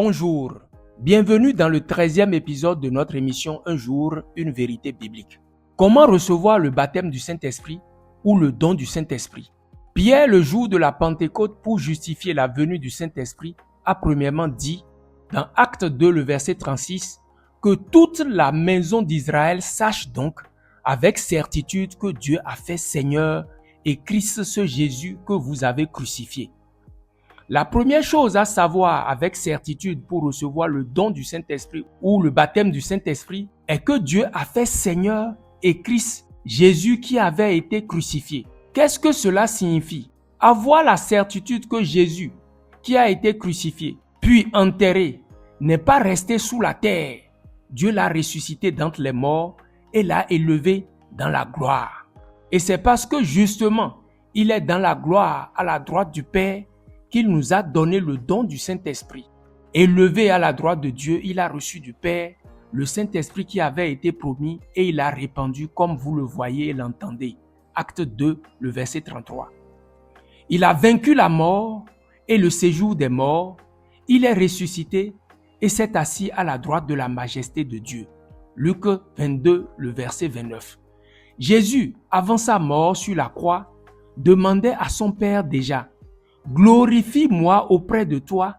Bonjour, bienvenue dans le 13e épisode de notre émission Un jour, une vérité biblique. Comment recevoir le baptême du Saint-Esprit ou le don du Saint-Esprit? Pierre, le jour de la Pentecôte, pour justifier la venue du Saint-Esprit, a premièrement dit, dans Acte 2, le verset 36, que toute la maison d'Israël sache donc avec certitude que Dieu a fait Seigneur et Christ ce Jésus que vous avez crucifié. La première chose à savoir avec certitude pour recevoir le don du Saint-Esprit ou le baptême du Saint-Esprit est que Dieu a fait Seigneur et Christ, Jésus qui avait été crucifié. Qu'est-ce que cela signifie? Avoir la certitude que Jésus, qui a été crucifié, puis enterré, n'est pas resté sous la terre. Dieu l'a ressuscité d'entre les morts et l'a élevé dans la gloire. Et c'est parce que justement, il est dans la gloire à la droite du Père qu'il nous a donné le don du Saint-Esprit. Élevé à la droite de Dieu, il a reçu du Père le Saint-Esprit qui avait été promis et il l'a répandu comme vous le voyez et l'entendez. Acte 2, le verset 33. Il a vaincu la mort et le séjour des morts. Il est ressuscité et s'est assis à la droite de la majesté de Dieu. Luc 22, le verset 29. Jésus, avant sa mort sur la croix, demandait à son Père déjà: glorifie-moi auprès de toi,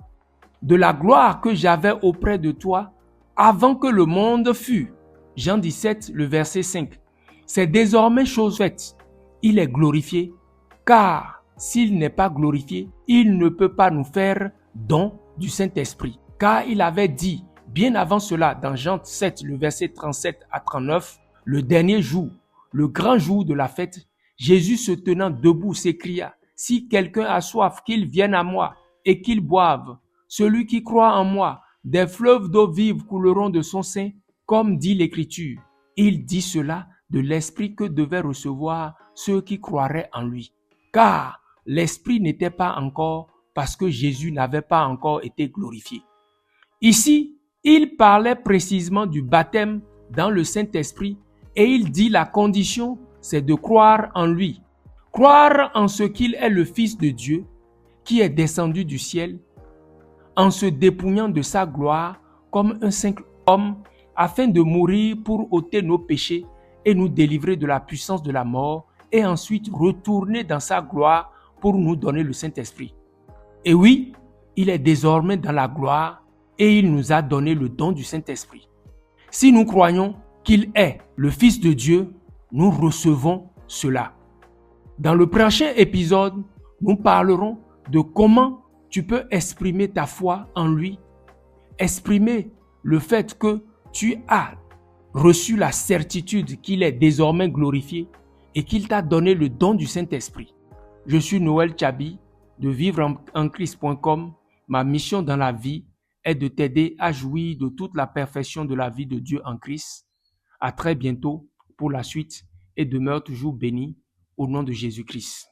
de la gloire que j'avais auprès de toi avant que le monde fût. Jean 17, le verset 5. C'est désormais chose faite. Il est glorifié, car s'il n'est pas glorifié, il ne peut pas nous faire don du Saint-Esprit. Car il avait dit, bien avant cela, dans Jean 7, le verset 37 à 39, le dernier jour, le grand jour de la fête, Jésus se tenant debout s'écria: si quelqu'un a soif, qu'il vienne à moi et qu'il boive. Celui qui croit en moi, des fleuves d'eau vive couleront de son sein, comme dit l'Écriture. Il dit cela de l'Esprit que devaient recevoir ceux qui croiraient en lui. Car l'Esprit n'était pas encore, parce que Jésus n'avait pas encore été glorifié. Ici, il parlait précisément du baptême dans le Saint-Esprit et il dit la condition, c'est de croire en lui. Croire en ce qu'il est le Fils de Dieu, qui est descendu du ciel, en se dépouillant de sa gloire comme un simple homme, afin de mourir pour ôter nos péchés et nous délivrer de la puissance de la mort, et ensuite retourner dans sa gloire pour nous donner le Saint-Esprit. Et oui, il est désormais dans la gloire et il nous a donné le don du Saint-Esprit. Si nous croyons qu'il est le Fils de Dieu, nous recevons cela. Dans le prochain épisode, nous parlerons de comment tu peux exprimer ta foi en lui, exprimer le fait que tu as reçu la certitude qu'il est désormais glorifié et qu'il t'a donné le don du Saint-Esprit. Je suis Noël Tchabi de vivre-en-christ.com. Ma mission dans la vie est de t'aider à jouir de toute la perfection de la vie de Dieu en Christ. À très bientôt pour la suite et demeure toujours béni au nom de Jésus-Christ.